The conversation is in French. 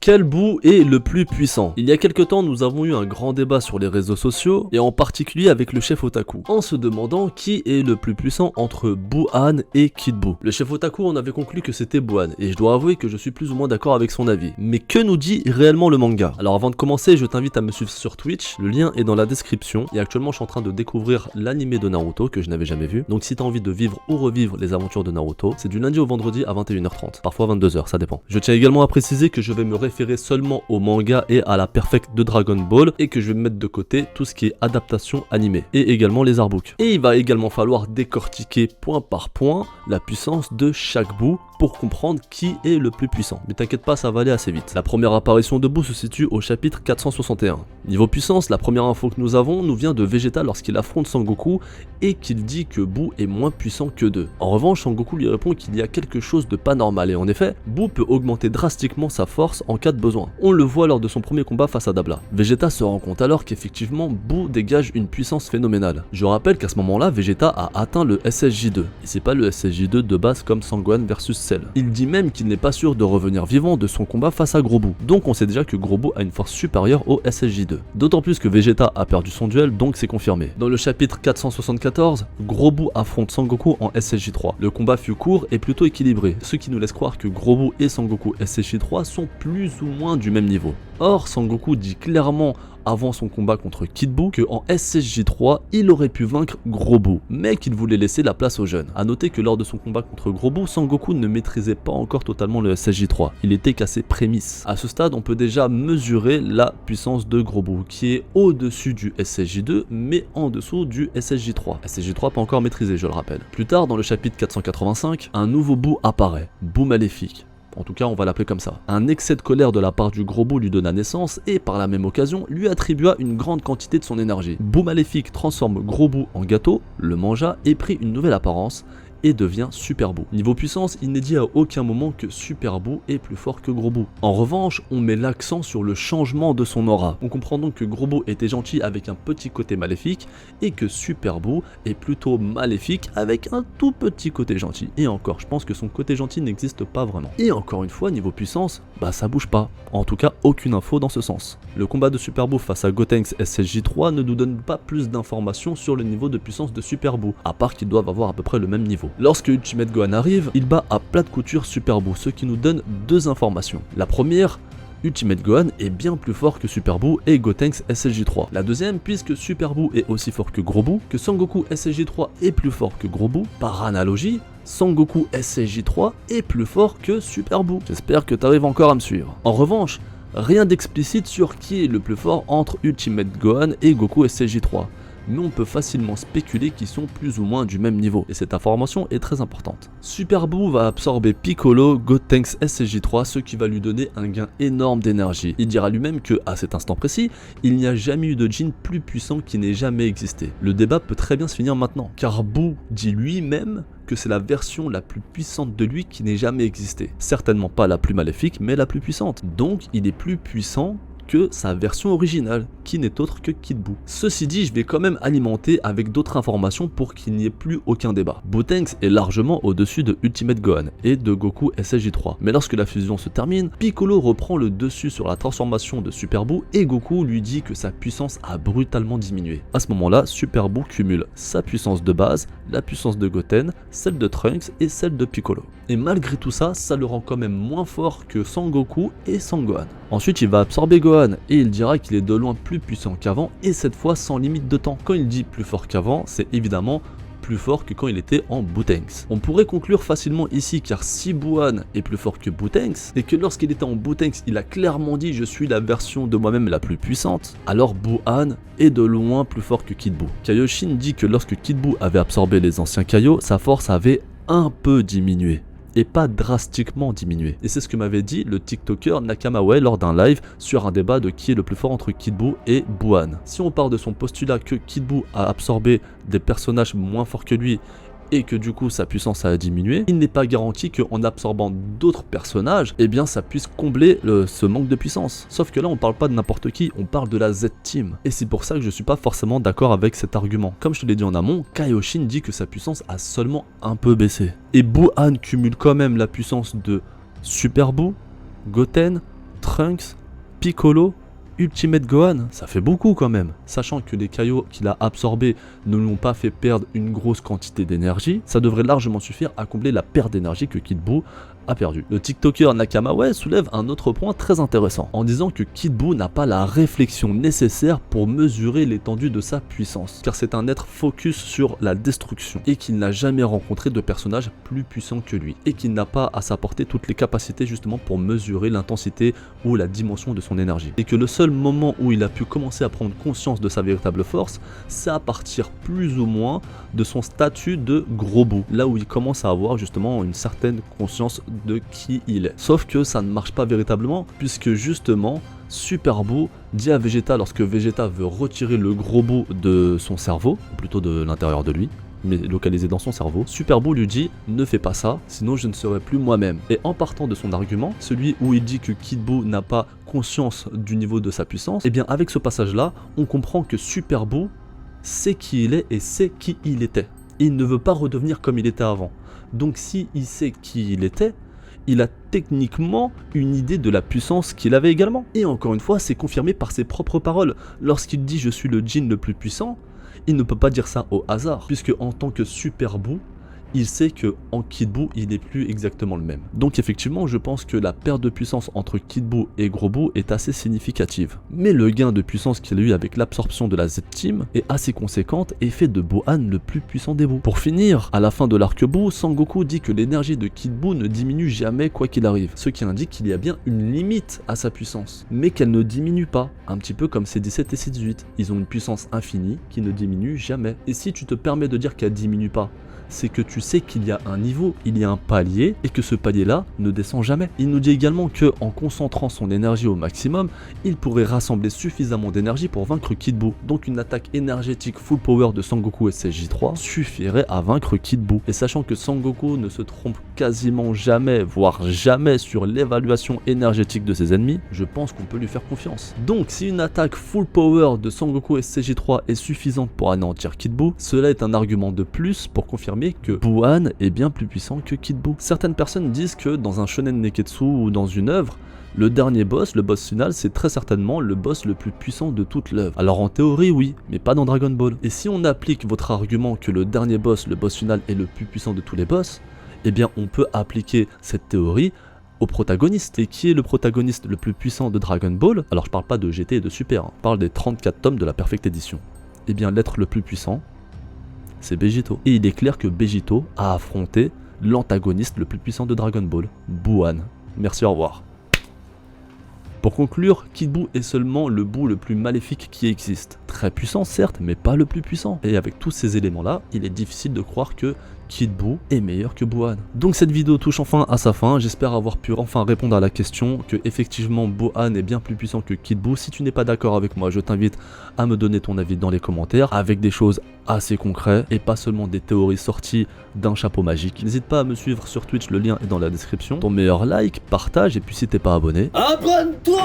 Quel Buu est le plus puissant? Il y a quelque temps, nous avons eu un grand débat sur les réseaux sociaux, et en particulier avec le chef Otaku, en se demandant qui est le plus puissant entre Buu-Han et Kid Buu. Le chef Otaku en avait conclu que c'était Buu-Han, et je dois avouer que je suis plus ou moins d'accord avec son avis. Mais que nous dit réellement le manga? Alors avant de commencer, je t'invite à me suivre sur Twitch, le lien est dans la description, et actuellement je suis en train de découvrir l'anime de Naruto que je n'avais jamais vu. Donc si t'as envie de vivre ou revivre les aventures de Naruto, c'est du lundi au vendredi à 21h30, parfois 22h, ça dépend. Je tiens également à préciser que je vais me référer seulement au manga et à la perfect de Dragon Ball et que je vais mettre de côté tout ce qui est adaptation animée et également les artbooks. Et il va également falloir décortiquer point par point la puissance de chaque Buu pour comprendre qui est le plus puissant. Mais t'inquiète pas, ça va aller assez vite. La première apparition de Buu se situe au chapitre 461. Niveau puissance, la première info que nous avons nous vient de Vegeta lorsqu'il affronte Sangoku et qu'il dit que Buu est moins puissant que d'eux. En revanche, Sangoku lui répond qu'il y a quelque chose de pas normal et en effet, Buu peut augmenter drastiquement sa force en cas de besoin. On le voit lors de son premier combat face à Dabla. Vegeta se rend compte alors qu'effectivement Buu dégage une puissance phénoménale. Je rappelle qu'à ce moment-là, Vegeta a atteint le SSJ2 et c'est pas le SSJ2 de base comme Sangohan versus Cell. Il dit même qu'il n'est pas sûr de revenir vivant de son combat face à Gros Buu. Donc on sait déjà que Gros Buu a une force supérieure au SSJ2. D'autant plus que Vegeta a perdu son duel, donc c'est confirmé. Dans le chapitre 474, Gros Buu affronte Sangoku en SSJ3. Le combat fut court et plutôt équilibré, ce qui nous laisse croire que Gros Buu et Sangoku SSJ3 sont plus ou moins du même niveau. Or, Sangoku dit clairement avant son combat contre Kid Buu que en SSJ3 il aurait pu vaincre Gros Buu, mais qu'il voulait laisser la place aux jeunes. A noter que lors de son combat contre Gros Buu, Sangoku ne maîtrisait pas encore totalement le SSJ3, il était qu'à ses prémices. À ce stade, on peut déjà mesurer la puissance de Gros Buu, qui est au-dessus du SSJ2, mais en dessous du SSJ3. SSJ3 pas encore maîtrisé, je le rappelle. Plus tard, dans le chapitre 485, un nouveau Buu apparaît, Buu Maléfique. En tout cas, on va l'appeler comme ça. Un excès de colère de la part du Gros Buu lui donna naissance et par la même occasion lui attribua une grande quantité de son énergie. Buu Maléfique transforme Gros Buu en gâteau, le mangea et prit une nouvelle apparence et devient Super Buu. Niveau puissance, il n'est dit à aucun moment que Super Buu est plus fort que Gros Buu. En revanche, on met l'accent sur le changement de son aura. On comprend donc que Gros Buu était gentil avec un petit côté maléfique et que Super Buu est plutôt maléfique avec un tout petit côté gentil. Et encore, je pense que son côté gentil n'existe pas vraiment. Et encore une fois, niveau puissance, bah ça bouge pas. En tout cas, aucune info dans ce sens. Le combat de Super Buu face à Gotenks SSJ3 ne nous donne pas plus d'informations sur le niveau de puissance de Super Buu, à part qu'ils doivent avoir à peu près le même niveau. Lorsque Ultimate Gohan arrive, il bat à plat de couture Super Buu, ce qui nous donne deux informations. La première, Ultimate Gohan est bien plus fort que Super Buu et Gotenks SSJ3. La deuxième, puisque Super Buu est aussi fort que Gros Buu, que Sangoku SSJ3 est plus fort que Gros Buu, par analogie, Sangoku SSJ3 est plus fort que Super Buu. J'espère que tu arrives encore à me suivre. En revanche, rien d'explicite sur qui est le plus fort entre Ultimate Gohan et Goku SSJ3. Mais on peut facilement spéculer qu'ils sont plus ou moins du même niveau, et cette information est très importante. Super Buu va absorber Piccolo, Gotenks SSJ3, ce qui va lui donner un gain énorme d'énergie. Il dira lui-même que, à cet instant précis, il n'y a jamais eu de Jin plus puissant qui n'ait jamais existé. Le débat peut très bien se finir maintenant, car Buu dit lui-même que c'est la version la plus puissante de lui qui n'ait jamais existé. Certainement pas la plus maléfique, mais la plus puissante. Donc il est plus puissant que sa version originale, qui n'est autre que Kid Buu. Ceci dit, je vais quand même alimenter avec d'autres informations pour qu'il n'y ait plus aucun débat. Gotenks est largement au-dessus de Ultimate Gohan et de Goku SSJ3. Mais lorsque la fusion se termine, Piccolo reprend le dessus sur la transformation de Super Buu et Goku lui dit que sa puissance a brutalement diminué. À ce moment-là, Super Buu cumule sa puissance de base, la puissance de Goten, celle de Trunks et celle de Piccolo. Et malgré tout ça, ça le rend quand même moins fort que Sangoku et Sangohan. Ensuite, il va absorber Gohan et il dira qu'il est de loin plus puissant qu'avant et cette fois sans limite de temps. Quand il dit plus fort qu'avant, c'est évidemment plus fort que quand il était en Buu-Tanks. On pourrait conclure facilement ici car si Buu-Han est plus fort que Buu-Tanks et que lorsqu'il était en Buu-Tanks il a clairement dit je suis la version de moi-même la plus puissante, alors Buu-Han est de loin plus fort que Kid Buu. Kaioshin dit que lorsque Kid Buu avait absorbé les anciens Kaio, sa force avait un peu diminué. Et pas drastiquement diminué. Et c'est ce que m'avait dit le TikToker Nakamawe lors d'un live sur un débat de qui est le plus fort entre Kid Buu et Buu-Han. Si on part de son postulat que Kid Buu a absorbé des personnages moins forts que lui et que du coup sa puissance a diminué, il n'est pas garanti qu'en absorbant d'autres personnages, eh bien ça puisse combler ce manque de puissance. Sauf que là on parle pas de n'importe qui, on parle de la Z-Team. Et c'est pour ça que je suis pas forcément d'accord avec cet argument. Comme je te l'ai dit en amont, Kaioshin dit que sa puissance a seulement un peu baissé. Et Buu-Han cumule quand même la puissance de Super Buu, Goten, Trunks, Piccolo, Ultimate Gohan, ça fait beaucoup quand même. Sachant que les caillots qu'il a absorbés ne lui ont pas fait perdre une grosse quantité d'énergie, ça devrait largement suffire à combler la perte d'énergie que Kid Buu a perdu. Le TikToker Nakamawa soulève un autre point très intéressant, en disant que Kid Buu n'a pas la réflexion nécessaire pour mesurer l'étendue de sa puissance, car c'est un être focus sur la destruction, et qu'il n'a jamais rencontré de personnage plus puissant que lui, et qu'il n'a pas à sa portée toutes les capacités justement pour mesurer l'intensité ou la dimension de son énergie. Et que le seul moment où il a pu commencer à prendre conscience de sa véritable force, c'est à partir plus ou moins de son statut de gros Buu, là où il commence à avoir justement une certaine conscience de qui il est. Sauf que ça ne marche pas véritablement, puisque justement Super Buu dit à Vegeta, lorsque Vegeta veut retirer le gros Buu de son cerveau, ou plutôt de l'intérieur de lui, mais localisé dans son cerveau, Super Buu lui dit « Ne fais pas ça, sinon je ne serai plus moi-même ». Et en partant de son argument, celui où il dit que Kid Buu n'a pas conscience du niveau de sa puissance, et bien avec ce passage-là, on comprend que Super Buu sait qui il est et sait qui il était. Il ne veut pas redevenir comme il était avant. Donc si il sait qui il était, il a techniquement une idée de la puissance qu'il avait également. Et encore une fois, c'est confirmé par ses propres paroles. Lorsqu'il dit « Je suis le djinn le plus puissant », il ne peut pas dire ça au hasard, puisque en tant que Super Buu, il sait que en Kid Buu, il n'est plus exactement le même. Donc effectivement, je pense que la perte de puissance entre Kid Buu et Gros Buu est assez significative. Mais le gain de puissance qu'il a eu avec l'absorption de la Z-Team est assez conséquente et fait de Bohan le plus puissant des Buu. Pour finir, à la fin de l'arc Buu, Sangoku dit que l'énergie de Kid Buu ne diminue jamais quoi qu'il arrive, ce qui indique qu'il y a bien une limite à sa puissance, mais qu'elle ne diminue pas, un petit peu comme C17 et C18. Ils ont une puissance infinie qui ne diminue jamais. Et si tu te permets de dire qu'elle diminue pas, c'est que tu sais qu'il y a un niveau, il y a un palier, et que ce palier-là ne descend jamais. Il nous dit également que en concentrant son énergie au maximum, il pourrait rassembler suffisamment d'énergie pour vaincre Kid Buu. Donc une attaque énergétique full power de Sangoku et SSJ3 suffirait à vaincre Kid Buu. Et sachant que Sangoku ne se trompe quasiment jamais, voire jamais sur l'évaluation énergétique de ses ennemis, je pense qu'on peut lui faire confiance. Donc si une attaque full power de Sangoku et SSJ3 est suffisante pour anéantir Kid Buu, cela est un argument de plus pour confirmer que Bohan est bien plus puissant que Kid Buu. Certaines personnes disent que dans un shonen neketsu ou dans une œuvre, le dernier boss, le boss final, c'est très certainement le boss le plus puissant de toute l'œuvre. Alors en théorie oui, mais pas dans Dragon Ball. Et si on applique votre argument que le dernier boss, le boss final, est le plus puissant de tous les boss, eh bien on peut appliquer cette théorie au protagoniste. Et qui est le protagoniste le plus puissant de Dragon Ball? Alors je parle pas de GT et de Super, je parle des 34 tomes de la Perfect Edition. Eh bien l'être le plus puissant, c'est Begito. Et il est clair que Begito a affronté l'antagoniste le plus puissant de Dragon Ball, Bohan. Merci, au revoir. Pour conclure, Kid Buu est seulement le Buu le plus maléfique qui existe. Très puissant certes, mais pas le plus puissant. Et avec tous ces éléments-là, il est difficile de croire que Kid Buu est meilleur que Bohan. Donc cette vidéo touche enfin à sa fin, j'espère avoir pu enfin répondre à la question que effectivement Bohan est bien plus puissant que Kid Buu. Si tu n'es pas d'accord avec moi, je t'invite à me donner ton avis dans les commentaires avec des choses assez concrètes et pas seulement des théories sorties d'un chapeau magique. N'hésite pas à me suivre sur Twitch, le lien est dans la description. Ton meilleur like, partage et puis si t'es pas abonné, abonne-toi!